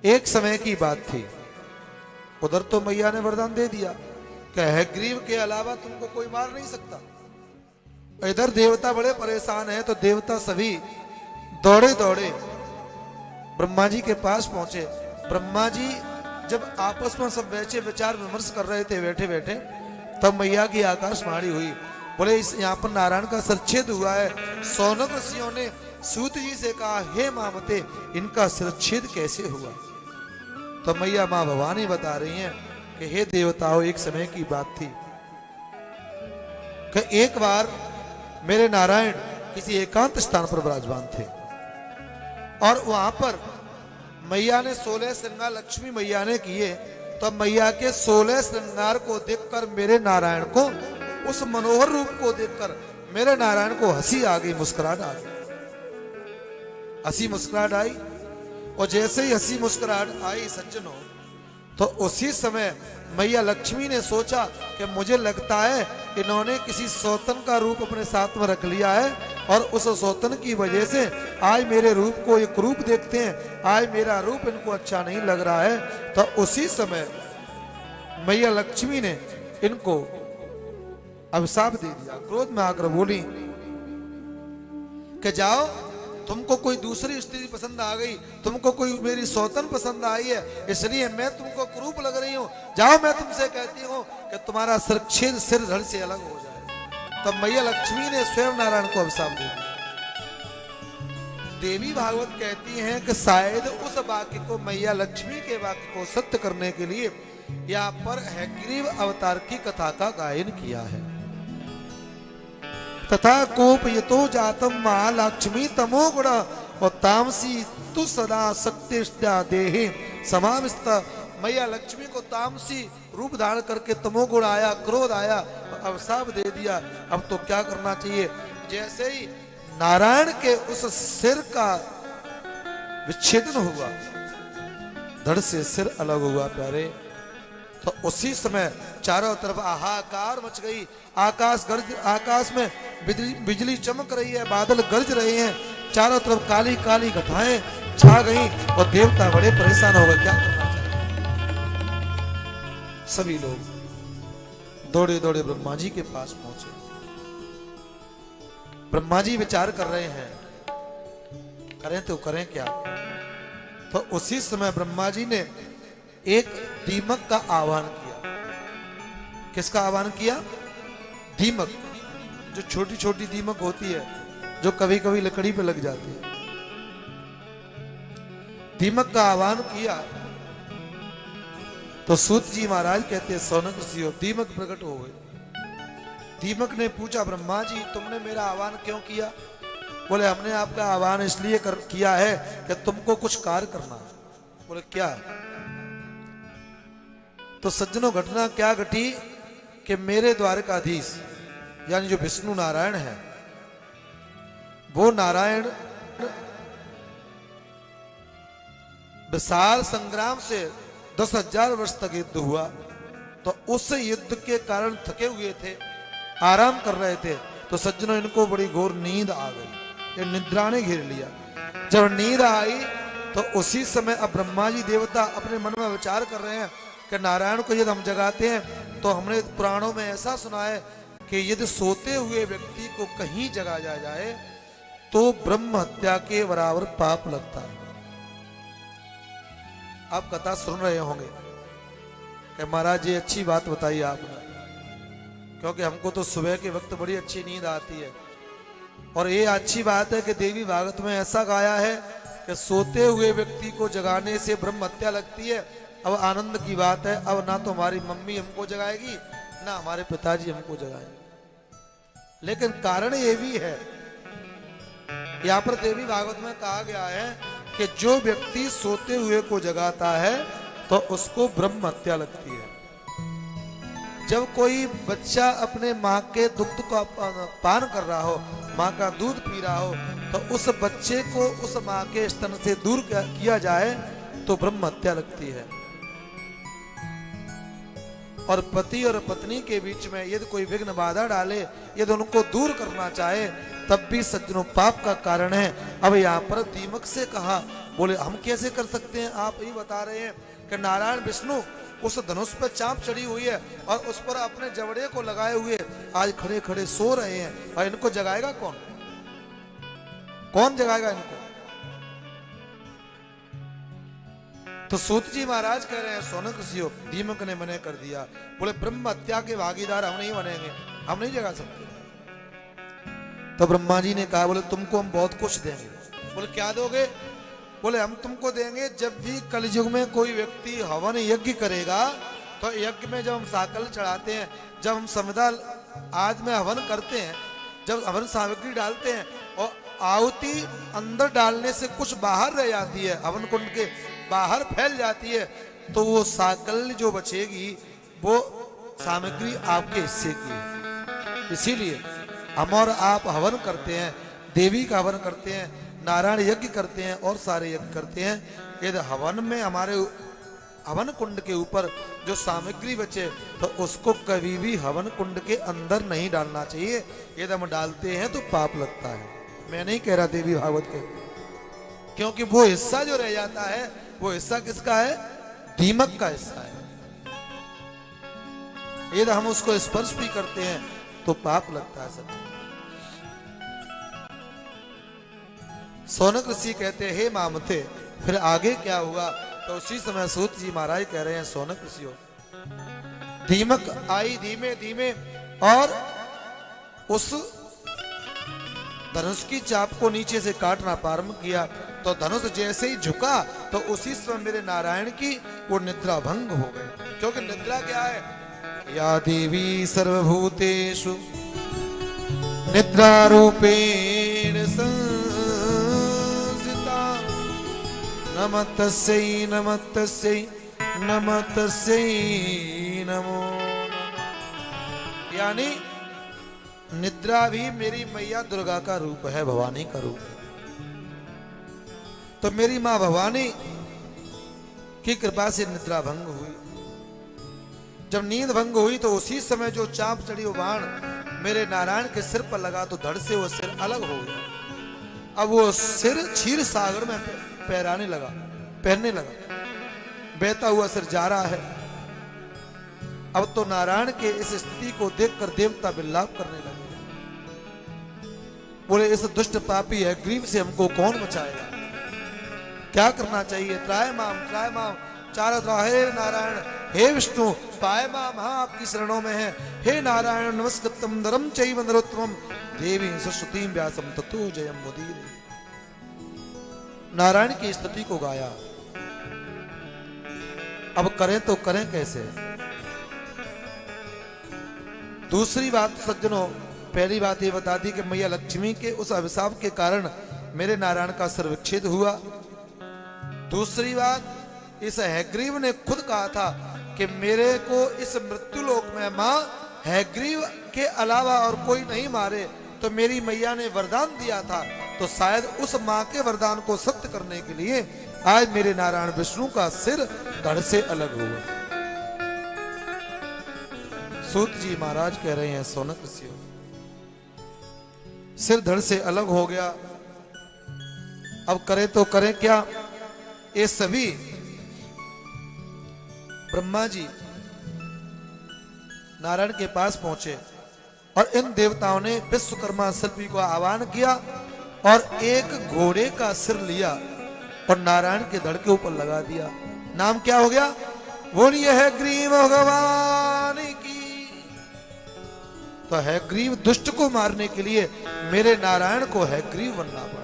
एक समय की बात थी, उधर तो मैया ने वरदान दे दिया कि हयग्रीव के अलावा तुमको कोई मार नहीं सकता। इधर देवता बड़े परेशान हैं, तो देवता सभी दौड़े दौड़े ब्रह्मा जी के पास पहुंचे। ब्रह्मा जी जब आपस में सब बैठे विचार विमर्श कर रहे थे बैठे बैठे, तब मैया की आकाशवाणी हुई। बोले इस यहाँ पर नारायण का सिरच्छेद हुआ है। सौनक ऋषियों ने सूत जी से कहा, हे मामते, इनका सिरच्छेद कैसे हुआ? तो मैया मां भवानी बता रही हैं कि हे देवताओं, एक समय की बात थी कि एक बार मेरे नारायण किसी एकांत स्थान पर विराजमान थे और वहां पर मैया ने 16 श्रृंगार लक्ष्मी मैया ने किए। तो मैया के 16 श्रृंगार को देखकर मेरे नारायण को, उस मनोहर रूप को देखकर मेरे नारायण को हंसी आ गई, मुस्कुराहट आ गई। हंसी मुस्कुराहट आई, और जैसे ही हंसी मुस्कुराहट आई सज्जनों, तो उसी समय मैया लक्ष्मी ने सोचा कि मुझे लगता है इन्होंने किसी सौतन का रूप अपने साथ में रख लिया है, और उस सौतन की वजह से आज मेरे रूप को एक रूप देखते हैं, आज मेरा रूप इनको अच्छा नहीं लग रहा है। तो उसी समय मैया लक्ष्मी ने इनको अभिशाप दे दिया। क्रोध में आकर बोली कि जाओ, तुमको कोई दूसरी स्त्री पसंद आ गई, तुमको कोई मेरी सौतन पसंद आई है, इसलिए मैं तुमको कुरूप लग रही हूं। जाओ, मैं तुमसे कहती हूं कि तुम्हारा सिरच्छेद सिर धड़ से अलग हो जाए। तब मैया लक्ष्मी ने स्वयं नारायण को अभिशाप दे दिया। देवी भागवत कहती हैं कि शायद उस वाक्य को, मैया लक्ष्मी के वाक्य को सत्य करने के लिए यहाँ पर हयग्रीव अवतार की कथा का गायन किया है। तथा कोपयतो जातम महालक्ष्मी तमो गुण और तामसी तु सदा शक्तिष्ठा देहे समाविष्ट। मैया लक्ष्मी को तामसी रूप धारण करके तमोगुण आया, क्रोध आया, अभिशाप दे दिया। अब तो क्या करना चाहिए? जैसे ही नारायण के उस सिर का विच्छेदन हुआ, धड़ से सिर अलग हुआ प्यारे, तो उसी समय चारों तरफ हाहाकार मच गई। आकाश में बिजली चमक रही है, बादल गरज रहे हैं, चारों तरफ काली काली घटाएं छा गई, और देवता बड़े परेशान हो गए, क्या करना चाहिए। सभी लोग दौड़े दौड़े ब्रह्मा जी के पास पहुंचे। ब्रह्मा जी विचार कर रहे हैं, करें तो करें क्या। तो उसी समय ब्रह्मा जी ने एक दीमक का आह्वान किया। किसका आह्वान किया? दीमक, जो छोटी छोटी दीमक होती है, जो कभी कभी लकड़ी पे लग जाती है। दीमक का आह्वान किया तो सूत जी महाराज कहते हैं, सौनक ऋषियों, दीमक प्रकट हो गए। दीमक ने पूछा, ब्रह्मा जी तुमने मेरा आह्वान क्यों किया? बोले हमने आपका आह्वान इसलिए किया है कि तुमको कुछ कार्य करना है। बोले क्या? तो सज्जनों, घटना क्या घटी कि मेरे द्वारकाधीश यानी जो विष्णु नारायण है, वो नारायण विशाल संग्राम से 10,000 वर्ष तक युद्ध हुआ। तो उस युद्ध के कारण थके हुए थे, आराम कर रहे थे। तो सज्जनों, इनको बड़ी घोर नींद आ गई, ये निद्रा ने घेर लिया। जब नींद आई तो उसी समय अब ब्रह्मा जी देवता अपने मन में विचार कर रहे हैं कि नारायण को यदि हम जगाते हैं तो हमने पुराणों में ऐसा सुना है कि यदि सोते हुए व्यक्ति को कहीं जगाया जाए तो ब्रह्म हत्या के बराबर पाप लगता है। आप कथा सुन रहे होंगे कि महाराज ये अच्छी बात बताई आपने, क्योंकि हमको तो सुबह के वक्त बड़ी अच्छी नींद आती है। और ये अच्छी बात है कि देवी भागवत में ऐसा गाया है कि सोते हुए व्यक्ति को जगाने से ब्रह्म हत्या लगती है। अब आनंद की बात है, अब ना तो हमारी मम्मी हमको जगाएगी, ना हमारे पिताजी हमको जगाएंगे। लेकिन कारण ये भी है, यहाँ पर देवी भागवत में कहा गया है कि जो व्यक्ति सोते हुए को जगाता है तो उसको ब्रह्म हत्या लगती है। जब कोई बच्चा अपने माँ के दुग्ध को पान कर रहा हो, माँ का दूध पी रहा हो, तो उस बच्चे को उस माँ के स्तन से दूर किया जाए तो ब्रह्म हत्या लगती है। और पति और पत्नी के बीच में यदि कोई विघ्न बाधा डाले, यदि उनको दूर करना चाहे, तब भी सज्जनों पाप का कारण है। अब यहाँ पर दीमक से कहा, बोले हम कैसे कर सकते हैं, आप ही बता रहे हैं कि नारायण विष्णु उस धनुष पर चाप चढ़ी हुई है और उस पर अपने जबड़े को लगाए हुए आज खड़े खड़े सो रहे हैं, और इनको जगाएगा कौन? कौन जगाएगा इनको? तो सूत जी महाराज कह रहे हैं, सोनक ऋषियों, दीमक ने मना कर दिया। बोले ब्रह्म हत्या के भागीदार हम नहीं बनेंगे, हम नहीं जगा सकते। तो ब्रह्मा जी ने कहा, बोले तुमको हम बहुत कुछ देंगे। बोले क्या दोगे? बोले हम तुमको देंगे, जब भी कलयुग में कोई व्यक्ति हवन यज्ञ करेगा तो यज्ञ में जब हम साकल चढ़ाते हैं, जब हम संविदा आज में हवन करते हैं, जब हवन सामग्री डालते हैं और आहुति अंदर डालने से कुछ बाहर रह जाती है, हवन कुंड के बाहर फैल जाती है, तो वो साकल जो बचेगी वो सामग्री आपके हिस्से की है। इसीलिए हम और आप हवन करते हैं, देवी का हवन करते हैं, नारायण यज्ञ करते हैं और सारे यज्ञ करते हैं। यदि हवन में हमारे हवन कुंड के ऊपर जो सामग्री बचे तो उसको कभी भी हवन कुंड के अंदर नहीं डालना चाहिए। यदि हम डालते हैं तो पाप लगता है। मैं नहीं कह रहा देवी भागवत के, क्योंकि वो हिस्सा जो रह जाता है वो हिस्सा किसका है? दीमक का हिस्सा है। यदि हम उसको स्पर्श भी करते हैं तो पाप लगता है। सब सोनक ऋषि कहते हैं, हे मामते, फिर आगे क्या हुआ? तो उसी समय सूत जी महाराज कह रहे हैं, सोनक ऋषियों, दीमक आई धीमे धीमे और उस धनुष की चाप को नीचे से काटना प्रारंभ किया। तो धनुष जैसे ही झुका तो उसी समय मेरे नारायण की वो निद्रा भंग हो गई। क्योंकि निद्रा क्या है? या देवी सर्वभूतेषु निद्रा रूपेण संस्थिता नमस्तस्यै नमस्तस्यै नमस्तस्यै नमो नमः। यानी निद्रा भी मेरी मैया दुर्गा का रूप है, भवानी का रूप है। तो मेरी मां भवानी की कृपा से निद्रा भंग हुई। जब नींद भंग हुई तो उसी समय जो चाप चढ़ी वो बाण मेरे नारायण के सिर पर लगा तो धड़ से वो सिर अलग हो गया। अब वो सिर क्षीर सागर में पैराने लगा, पहनने लगा, बहता हुआ सिर जा रहा है। अब तो नारायण के इस स्थिति को देखकर देवता विलाप करने लगे। बोले इस दुष्ट पापी है ग्रीव से हमको कौन बचाएगा? क्या करना चाहिए? त्राय माम चारों तरफ हे नारायण, हे विष्णु, पाय माम, हाँ आपकी शरणों में है। हे नारायण नमस्कृतम नरम चैव नरोत्तमम देवी सरस्वतीं व्यासम ततो जयम मुदीर। नारायण की स्तुति को गाया। अब करें तो करें कैसे? दूसरी बात सज्जनों, पहली बात ये बता दी कि मैया लक्ष्मी के उस अभिशाप के कारण मेरे नारायण का सिर विच्छेद हुआ। दूसरी बात, इस हैग्रीव ने खुद कहा था कि मेरे को इस मृत्यु लोक में मां हैग्रीव के अलावा और कोई नहीं मारे। तो मेरी मैया ने वरदान दिया था, तो शायद उस मां के वरदान को सत्य करने के लिए आज मेरे नारायण विष्णु का सिर धड़ से अलग हुआ। सूत जी महाराज कह रहे हैं, सोनक ऋषियों, सिर धड़ से अलग हो गया। अब करें तो करें क्या? ये सभी ब्रह्मा जी नारायण के पास पहुंचे और इन देवताओं ने विश्वकर्मा शिल्पी को आह्वान किया और एक घोड़े का सिर लिया और नारायण के धड़ के ऊपर लगा दिया। नाम क्या हो गया? बोलिए हैग्रीव भगवान की। तो हैग्रीव दुष्ट को मारने के लिए मेरे नारायण को हैग्रीव बनना पड़ा।